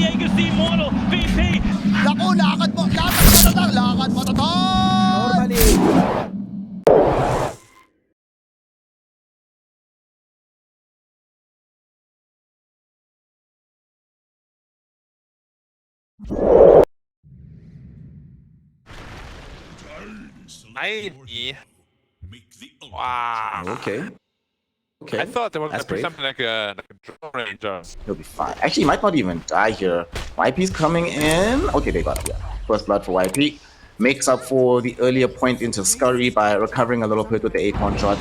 Diego's the immortal VP. Naku, lakad mo tatang, lakad mo tatang! Normally. Wow. Okay. Okay. I thought there was That's gonna be brave. something like a drone ranger. He'll be fine. Actually, he might not even die here. YP's coming in. Okay, they got it. Yeah. First blood for YP. Makes up for the earlier point into Scurry by recovering a little bit with the acorn shot.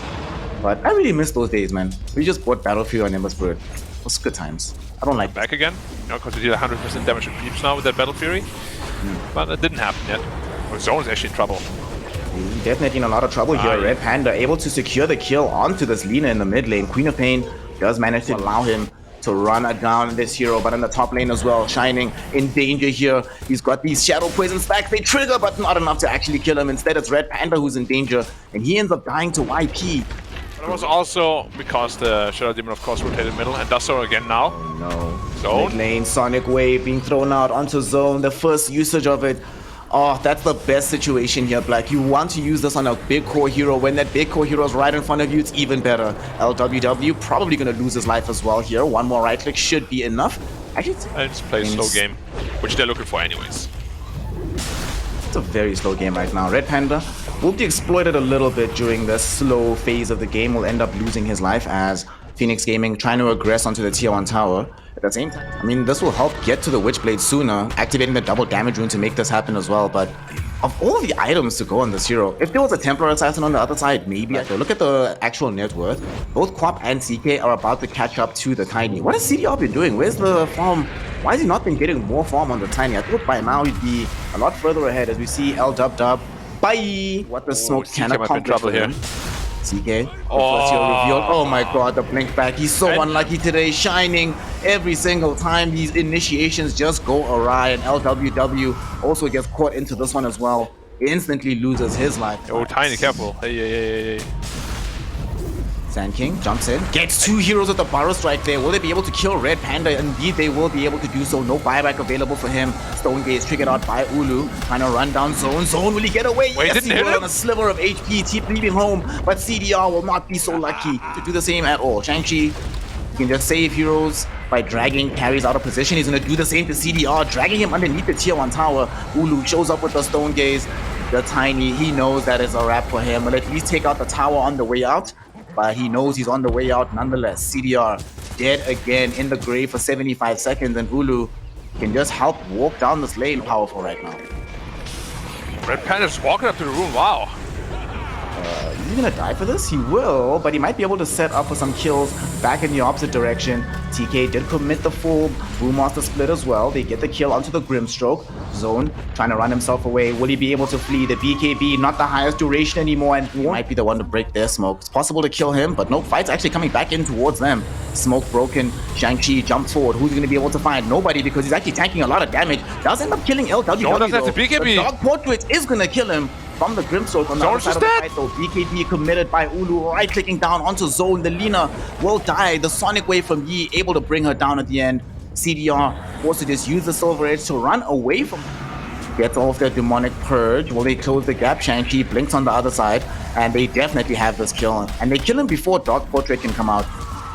But I really miss those days, man. We just bought Battlefield and Ember Spirit. It was good times. I don't like Back again, because we deal 100% damage to creeps now with that Battle Fury. But it didn't happen yet. Well, Zone's actually in trouble. Definitely in a lot of trouble here. Red Panda able to secure the kill onto this Lina in the mid lane. Queen of Pain does manage to allow him to run down this hero, but in the top lane as well, Shining in danger here. He's got these Shadow Poison stacks. They trigger, but not enough to actually kill him. Instead, it's Red Panda who's in danger, and he ends up dying to YP. But it was also because the Shadow Demon, of course, rotated middle and does so again now. Oh no. Zone. Mid lane, Sonic Wave being thrown out onto Zone. The first usage of it. Oh, that's the best situation here, Black. You want to use this on a big core hero. When that big core hero is right in front of you, it's even better. LWW probably going to lose his life as well here. One more right click should be enough. Actually, It's play a slow game, which they're looking for anyways. it's a very slow game right now. Red Panda will be exploited a little bit during the slow phase of the game. Will end up losing his life as Phoenix Gaming trying to aggress onto the tier 1 tower. At the same time, I mean, this will help get to the Witchblade sooner, activating the double damage rune to make this happen as well. But of all the items to go on this hero, if there was a Templar Assassin on the other side, maybe. Look at the actual net worth. Both Quap and CK are about to catch up to the Tiny. What has CDR been doing? Where's the farm? Why has he not been getting more farm on the Tiny? I thought by now he'd be a lot further ahead as we see LW. Bye! What the smoke CK can might be in accomplish trouble for here. him. CK, the first hero revealed. Oh my god, the blink back. He's so unlucky today. Shining every single time. These initiations just go awry, and LWW also gets caught into this one as well. Instantly loses his life. Oh, Tiny, careful. Hey. Sand King jumps in, gets two heroes with the Burrow Strike there. Will they be able to kill Red Panda? Indeed, they will be able to do so. No buyback available for him. Stone Gaze triggered out by Ulu. Trying to run down Zone. Zone, will he get away? Wait, yes, didn't he hit will him? on a sliver of HP. Keep leaving home, but CDR will not be so lucky to do the same at all. Shang-Chi can just save heroes by dragging carries out of position. He's going to do the same to CDR, dragging him underneath the tier 1 tower. Ulu shows up with the Stone Gaze. The Tiny, he knows that is a wrap for him. Will at least take out the tower on the way out. But he knows he's on the way out nonetheless. CDR dead again in the grave for 75 seconds, and Ulu can just help walk down this lane. Powerful right now. Red Panda's walking up to the room, wow. Is he gonna die for this? He will, but he might be able to set up for some kills back in the opposite direction. TK did commit the full Brewmaster split as well. They get the kill onto the Grimstroke. Zone trying to run himself away. Will he be able to flee? The BKB, not the highest duration anymore, and he might be the one to break their smoke. It's possible to kill him, but no, fight's actually coming back in towards them. Smoke broken. Shang-Chi jumps forward. Who's going to be able to find? Nobody, because he's actually tanking a lot of damage. Does end up killing LWW. No, doesn't have to though. BKB. The Dark Portrait is going to kill him. From the Grimstroke on the other Zone's side of just the dead. fight though. BKB committed by Ulu, right-clicking down onto Zone. The Lina will die. The Sonic Wave from Yi able to bring her down at the end. CDR forced to just use the Silver Edge to run away from gets off their Demonic Purge. Will they close the gap? Shang-Chi blinks on the other side, and they definitely have this kill. And they kill him before Dark Portrait can come out,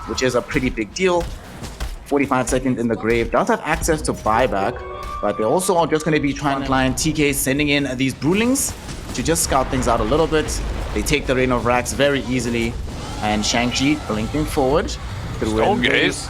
which is a pretty big deal. 45 seconds in the grave. Does have access to buyback, but they also are just going to be trying to line TK sending in these Brewlings to just scout things out a little bit. They take the Reign of Rax very easily, and Shang-Chi blinking forward. Stone Gaze.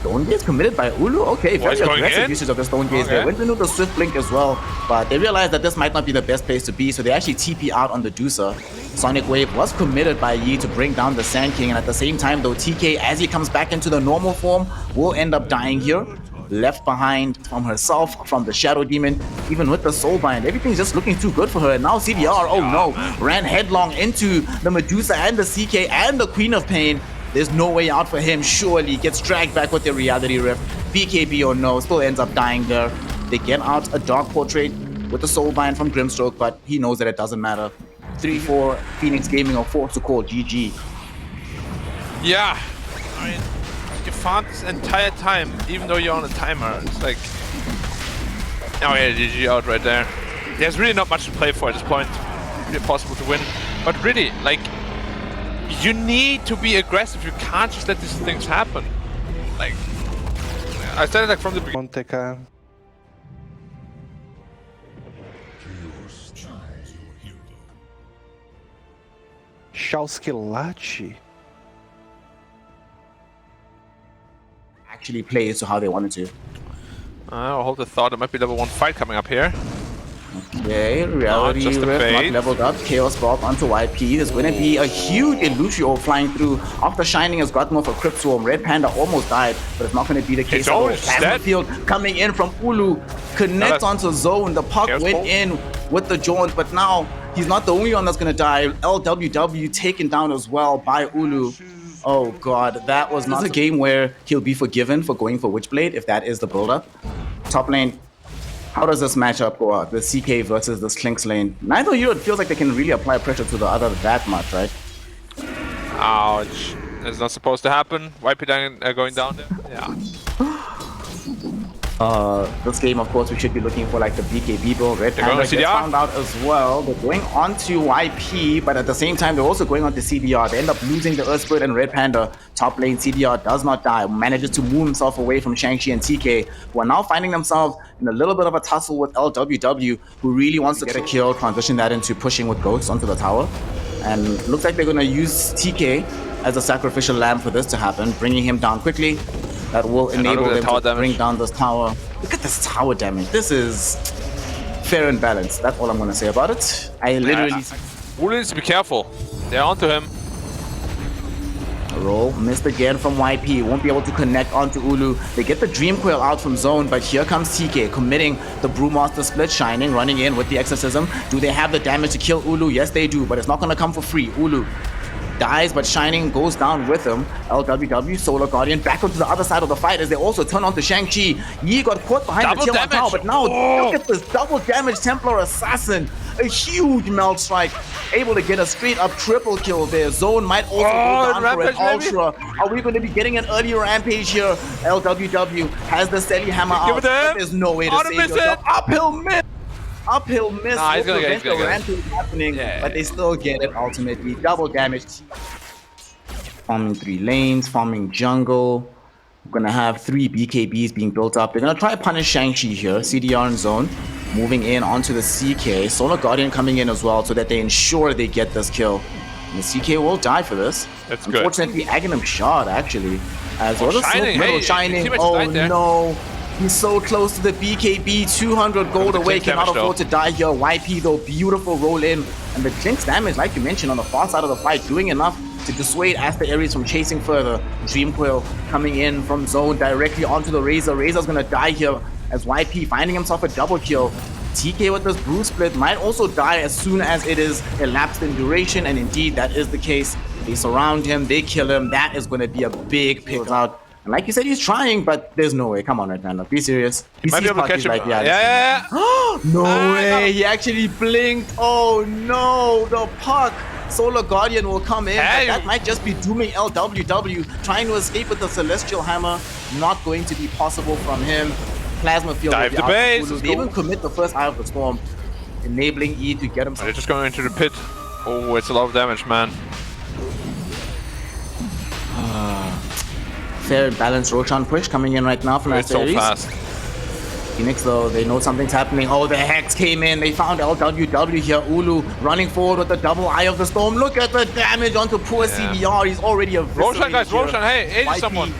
Stone Gaze committed by Ulu. Okay, very going aggressive in? usage of the Stone Gaze Okay. there. Went into the Swift Blink as well, but they realized that this might not be the best place to be, so they actually TP out on the Deucer. Sonic Wave was committed by Yi to bring down the Sand King, and at the same time though, TK, as he comes back into the normal form, will end up dying here. Left behind from herself, from the Shadow Demon, even with the Soulbind. Everything's just looking too good for her. And now CDR, oh no, ran headlong into the Medusa and the CK and the Queen of Pain. There's no way out for him, surely. Gets dragged back with the Reality Rift. BKB, oh no, still ends up dying there. They get out a Dark Portrait with the Soulbind from Grimstroke, but he knows that it doesn't matter. 3-4, Phoenix Gaming are forced to call GG. Yeah, I mean, farmed this entire time, even though you're on a timer. It's like, oh yeah, GG out right there. There's really not much to play for at this point. Really impossible to win. But really, like, you need to be aggressive. You can't just let these things happen. Like, I said it like from the beginning. Shauskelati. Actually plays to how they wanted to. I'll hold the thought. There might be level 1 fight coming up here. Okay, Reality just a Rift not bait. leveled up. Chaos Bob onto YP. There's going to be a huge Illucio flying through. After Shining has gotten off a Crypt Swarm. Red Panda almost died, but it's not going to be the case. It's almost dead. Field coming in from Ulu. Connects onto Zone. The puck Chaos went Ball. in with the Jones, but now he's not the only one that's going to die. LWW taken down as well by Ulu. Oh god, that was not a game where he'll be forgiven for going for Witchblade if that is the build-up. Top lane. How does this matchup go out? The CK versus this Clinks lane. Neither hero feels like they can really apply pressure to the other that much, right? Ouch. That's not supposed to happen. YP going down there. Yeah. This game, of course, we should be looking for like the BKB build. Red They're going Panda to gets CDR. found out as well. They're going on to YP, but at the same time, they're also going on to CDR. They end up losing the Earth Spirit and Red Panda. Top lane CDR does not die, manages to move himself away from Shang-Chi and TK, who are now finding themselves in a little bit of a tussle with LWW, who really wants to get a kill, transition that into pushing with Ghosts onto the tower. And looks like they're going to use TK as a sacrificial lamb for this to happen, bringing him down quickly. That will enable them to bring down this tower. Look at this tower damage. This is fair and balanced. That's all I'm going to say about it. I literally... Ulu needs to be careful. They're onto him. Roll missed again from YP. Won't be able to connect onto Ulu. They get the Dream Coil out from Zone, but here comes TK committing the Brewmaster split. Shining, running in with the Exorcism. Do they have the damage to kill Ulu? Yes, they do, but it's not going to come for free. Ulu dies, but Shining goes down with him. LWW, Solar Guardian, back onto the other side of the fight as they also turn onto Shang-Chi. Yi got caught behind Double the Tiamat damage. Tower, but now look at this double damage Templar Assassin. A huge melt strike. Able to get a straight up triple kill there. Zone might also go down for an Rampage, Ultra. Are we going to be getting an early Rampage here? LWW has the Sally Hammer Give out. it there. But there's no way to Auto save miss yourself. it. Uphill miss. Uphill miss Nah, he's will gonna get it, prevent he's the gonna get it. Rampage happening, Yeah. but they still get it ultimately. Double damage. Farming 3 lanes, farming jungle. We're gonna have 3 BKBs being built up. They're gonna try to punish Shang-Chi here. CDR in zone. Moving in onto the CK. Solar Guardian coming in as well so that they ensure they get this kill. And the CK will die for this. That's good. Unfortunately, Aghanim shot actually. As well as Shining, hey, Shining. teammates Oh died there. no. He's so close to the BKB, 200 gold The away, Clinks cannot damage, afford though. to die here. YP though, beautiful roll in. And the Clinks damage, like you mentioned, on the far side of the fight, doing enough to dissuade Aster.Aries from chasing further. Dream Coil coming in from zone directly onto the Razor. Razor's gonna die here as YP finding himself a double kill. TK with this Brew Split might also die as soon as it is elapsed in duration, and indeed that is the case. They surround him, they kill him. That is gonna be a big pick out. And like you said, he's trying, but there's no way. Come on, Red Panda, be serious. He Might be sees able to Parky's catch him. like, yeah, Yeah. no Ah, way, he actually blinked. Oh no, the puck. Solar Guardian will come in, Hey. but that might just be dooming LWW. Trying to escape with the Celestial Hammer, not going to be possible from him. Plasma Field Dive will be the out base, for Ulu. let's They go. even commit the first Eye of the Storm, enabling E to get himself. They're just going into the pit. Oh, it's a lot of damage, man. Fair and balanced Roshan push coming in right now from It's so Aster.Aries. fast. Phoenix though, they know something's happening. Oh, the Hex came in. They found LWW here. Ulu running forward with the double Eye of the Storm. Look at the damage onto poor CDR. He's already a Roshan, guys, Roshan, hey, aid someone.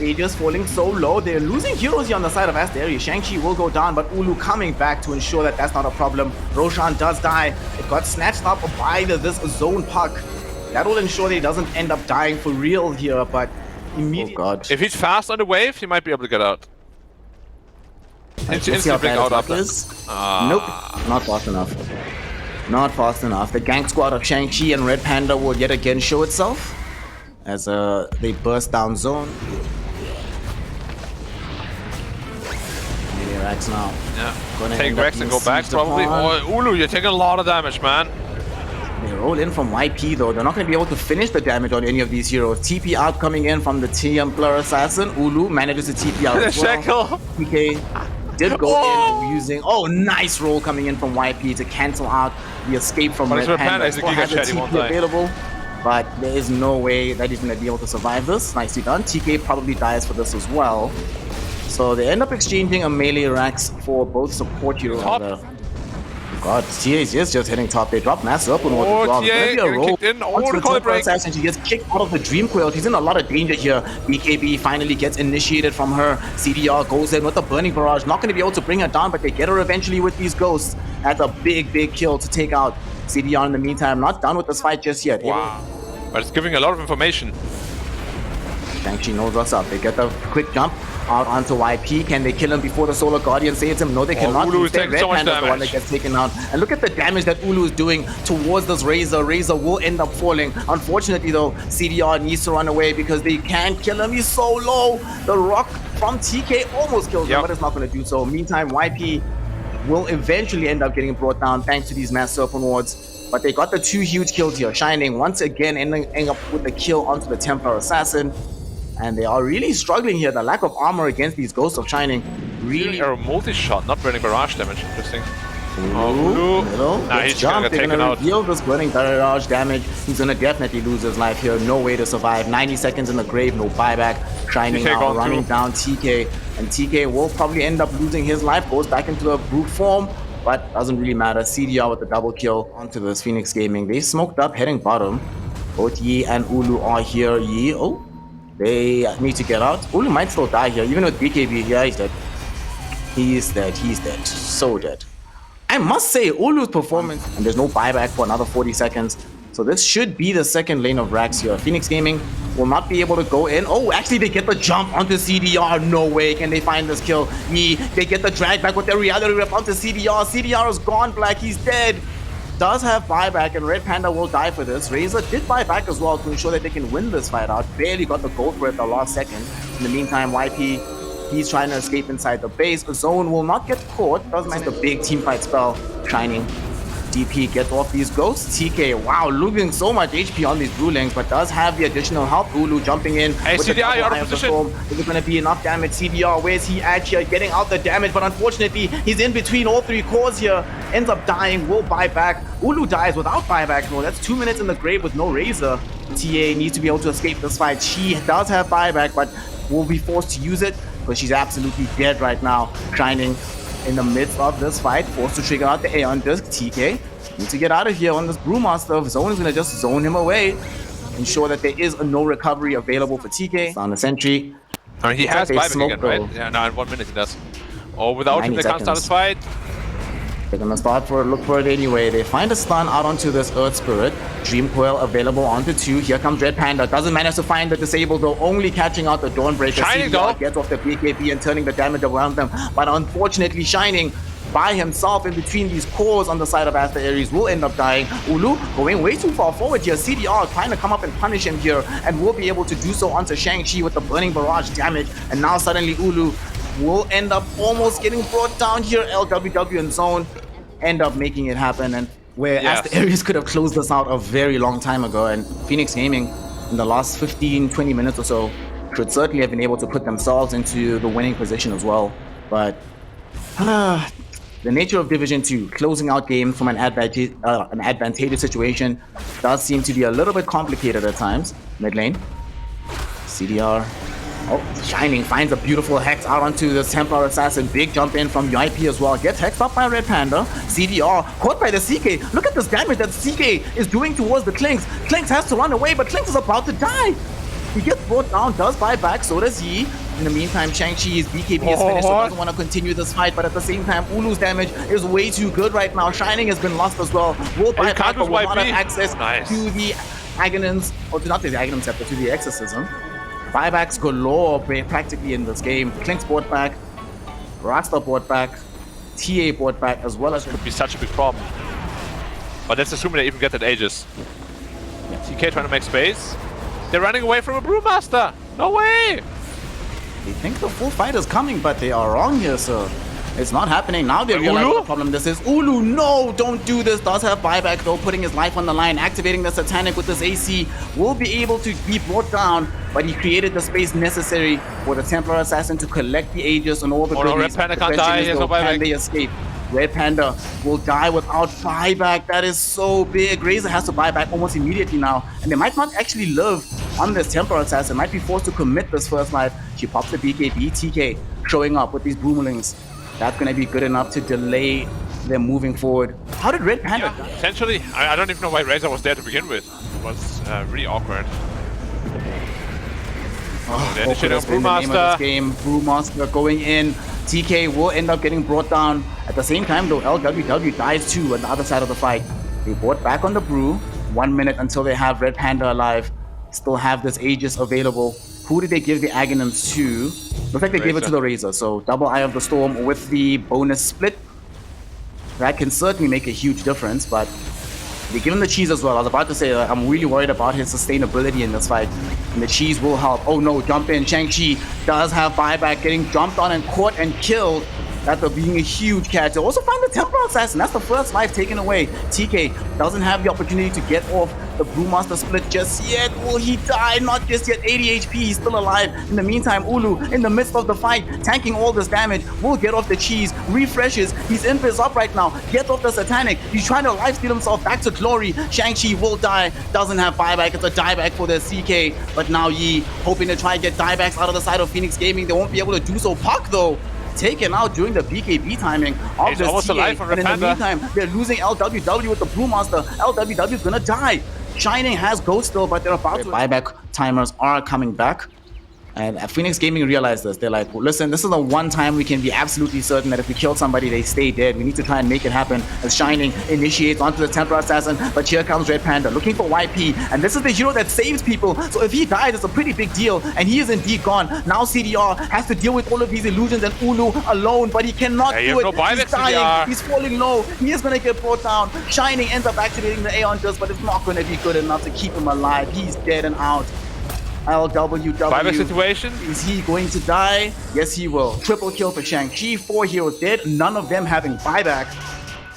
Aegis falling so low. They're losing heroes here on the side of Aster.Aries. Shang-Chi will go down, but Ulu coming back to ensure that that's not a problem. Roshan does die. It got snatched up by this zone puck. That will ensure that he doesn't end up dying for real here, but immediately... Oh god. If he's fast on the wave, he might be able to get out. Let's see how Instantly bad out his luck after. is. Nope, not fast enough. Not fast enough. The gank squad of Shang-Chi and Red Panda will yet again show itself as they burst down zone. Maybe Rex now. Yeah. Gonna Take end up Rex and being go back sieged probably. upon. Oh, Ulu, you're taking a lot of damage, man. They roll in from YP though. They're not going to be able to finish the damage on any of these heroes. TP out coming in from the Templar Assassin. Ulu manages to TP out as well. Shackle. TK did go in using... Oh, nice roll coming in from YP to cancel out the escape from Red Panda. Still has a TP available, but there is no way that he's going to be able to survive this. Nicely done. TK probably dies for this as well. So they end up exchanging a melee Rax for both support heroes. God, TA is just hitting top. They drop massive up on what as well. There's gonna be a roll onto the Templar Assassin. She gets kicked out of the Dream Coil. She's in a lot of danger here. BKB finally gets initiated from her. CDR goes in with the Burning Barrage. Not going to be able to bring her down, but they get her eventually with these ghosts. That's a big kill to take out CDR in the meantime. Not done with this fight just yet. Wow. But it's giving a lot of information. Shang-Chi knows what's up. They get the quick jump out onto YP. Can they kill him before the Solar Guardian saves him? No, they cannot. Ulu is taking Red so much Panda is damage. the one that gets taken out. And look at the damage that Ulu is doing towards this Razor. Razor will end up falling. Unfortunately, though, CDR needs to run away because they can't kill him. He's so low. The rock from TK almost kills him, but it's not going to do so. Meantime, YP will eventually end up getting brought down thanks to these Mass Serpent Wards. But they got the 2 huge kills here. Shining once again ending up with the kill onto the Templar Assassin. And they are really struggling here. The lack of armor against these Ghosts of Shining really... A multi-shot, not burning barrage damage. Interesting. Middle. Nah, he's gonna get taken out. Deal this burning barrage damage. He's gonna definitely lose his life here. No way to survive. 90 seconds in the grave, no buyback. Shining now running down TK. And TK will probably end up losing his life. Goes back into the brute form. But doesn't really matter. CDR with the double kill onto this Phoenix Gaming. They smoked up, heading bottom. Both Yi and Ulu are here. Yi, they need to get out. Ulu might still die here, even with BKB. Yeah, he's dead. He's dead. So dead. I must say, Ulu's performance, and there's no buyback for another 40 seconds. So this should be the second lane of Rax here. Phoenix Gaming will not be able to go in. Oh, actually, they get the jump onto CDR. No way can they find this kill. They get the drag back with their reality rip onto CDR. CDR is gone black. He's dead. Does have buyback, and Red Panda will die for this. Razor did buy back as well to ensure that they can win this fight out. Barely got the gold for it the last second. In the meantime, YP, he's trying to escape inside the base. Zone will not get caught. Does manage the big team fight spell. Shining. DP gets off these ghosts. TK, wow, losing so much HP on these Brewlings, but does have the additional help. Ulu jumping in. Hey, CDR, you're out of position. Is it going to be enough damage? CDR, where's he at here? Getting out the damage, but unfortunately, he's in between all 3 cores here. Ends up dying, will buy back. Ulu dies without buyback. No, that's 2 minutes in the grave with no Razor. TA needs to be able to escape this fight. She does have buyback, but will be forced to use it because she's absolutely dead right now. Shining in the midst of this fight, forced to trigger out the Aeon Disc. TK needs to get out of here on this Brewmaster. Zone is going to just zone him away. Ensure that there is a no recovery available for TK. On the sentry. I mean, he has buyback again, right? Yeah, no, in 1 minute he does. Oh, without him, they can't start this fight. They're gonna look for it anyway. They find a stun out onto this Earth Spirit. Dream Coil available onto 2. Here comes Red Panda. Doesn't manage to find the Disabled though, only catching out the Dawnbreaker. Shining though. Gets off the BKB and turning the damage around them. But unfortunately, Shining by himself in between these cores on the side of Aster.Aries will end up dying. Ulu going way too far forward here. CDR trying to come up and punish him here and will be able to do so onto Shang-Chi with the Burning Barrage damage. And now suddenly Ulu will end up almost getting brought down here. LWW and Zone end up making it happen, and where Aster.Aries could have closed this out a very long time ago. And Phoenix Gaming in the last 15-20 minutes or so should certainly have been able to put themselves into the winning position as well. But the nature of Division 2, closing out games from an advantageous situation, does seem to be a little bit complicated at times. Mid lane, CDR. Oh, Shining finds a beautiful Hex out onto the Templar Assassin. Big jump in from UIP as well. Gets hexed up by Red Panda. CDR caught by the CK. Look at this damage that CK is doing towards the Klinks. Klinks has to run away, but Klinks is about to die. He gets brought down, does buy back, so does he. In the meantime, Shang-Chi's BKB is finished, so doesn't want to continue this fight, but at the same time, Ulu's damage is way too good right now. Shining has been lost as well. Will buy back, but will not have access to the Aghanim's, or not to the Aghanim Scepter, to the Exorcism. Buybacks galore practically in this game. Klinks bought back, Rockstar bought back, TA bought back, as well as... Could be such a big problem. But let's assume they even get that Aegis. TK trying to make space. They're running away from a Brewmaster! No way! They think the full fight is coming, but they are wrong here, sir. It's not happening. Now they realize Ulu? what the problem this is. Ulu, no, don't do this. Does have buyback though, putting his life on the line, activating the Satanic with this AC. Will be able to be brought down, but he created the space necessary for the Templar Assassin to collect the Aegis and all the no, goodies. Red Panda The can't question die. is, He has though, no buyback. can they escape? Red Panda will die without buyback. That is so big. Razor has to buy back almost immediately now, and they might not actually live on this Templar Assassin. Might be forced to commit this first life. She pops the BKB. TK showing up with these boomerlings. That's going to be good enough to delay them moving forward. How did Red Panda die? Potentially. I don't even know why Razor was there to begin with. It was really awkward. They're initiating on Brewmaster. Game. Brewmaster going in. TK will end up getting brought down. At the same time, though, LWW dies too on the other side of the fight. They brought back on the Brew. 1 minute until they have Red Panda alive. Still have this Aegis available. Who did they give the Aghanim to? Looks like they gave it to the Razor. So double Eye of the Storm with the bonus split. That can certainly make a huge difference, but they give him the cheese as well. I was about to say, I'm really worried about his sustainability in this fight. And the cheese will help. Oh no, jump in. Shang-Chi does have buyback, getting jumped on and caught and killed. After being a huge catch. They also find the Templar Assassin. That's the first life taken away. TK doesn't have the opportunity to get off the Brewmaster split just yet. Will he die? Not just yet. 80 HP. He's still alive. In the meantime, Ulu, in the midst of the fight, tanking all this damage, will get off the cheese, refreshes. He's in his up right now. Gets off the Satanic. He's trying to lifesteal himself back to glory. Shang-Chi will die. Doesn't have buyback. It's a dieback for the CK. But now Yi hoping to try and get diebacks out of the side of Phoenix Gaming. They won't be able to do so. Puck, though, taken out during the BKB timing of He's this almost TA. alive from And in the Rapanda. meantime, they're losing LWW with the Brewmaster. LWW is gonna die. Shining has Ghost still, but they're about to... Buyback timers are coming back. And Phoenix Gaming realized this. They're like, listen, this is the one time we can be absolutely certain that if we kill somebody, they stay dead. We need to try and make it happen. As Shining initiates onto the Templar Assassin, but here comes Red Panda looking for YP. And this is the hero that saves people. So if he dies, it's a pretty big deal. And he is indeed gone. Now CDR has to deal with all of these illusions and Ulu alone, but he cannot do it. No buyback, He's dying. CDR. He's falling low. He is going to get brought down. Shining ends up activating the Aeon Dust, but it's not going to be good enough to keep him alive. He's dead and out. LWW. Buyback situation? Is he going to die? Yes, he will. Triple kill for Shang-Chi. 4 heroes dead, none of them having buyback.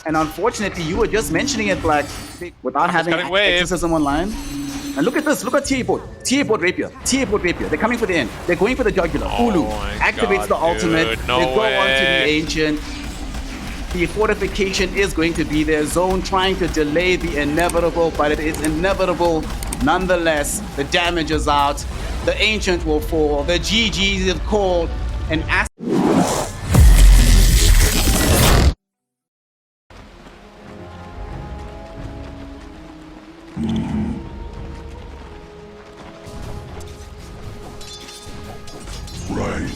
And unfortunately, you were just mentioning it, Black, without having exorcism online. And look at this. Look at TA Board. TA Board Rapier. TA Board Rapier. They're coming for the end. They're going for the jugular. Ulu activates the ultimate. No they go way. on to the Ancient. The fortification is going to be their zone, trying to delay the inevitable, but it is inevitable. Nonetheless, the damage is out. The Ancient will fall. The GGs is called. And Right.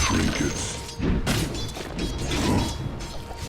Trinkets.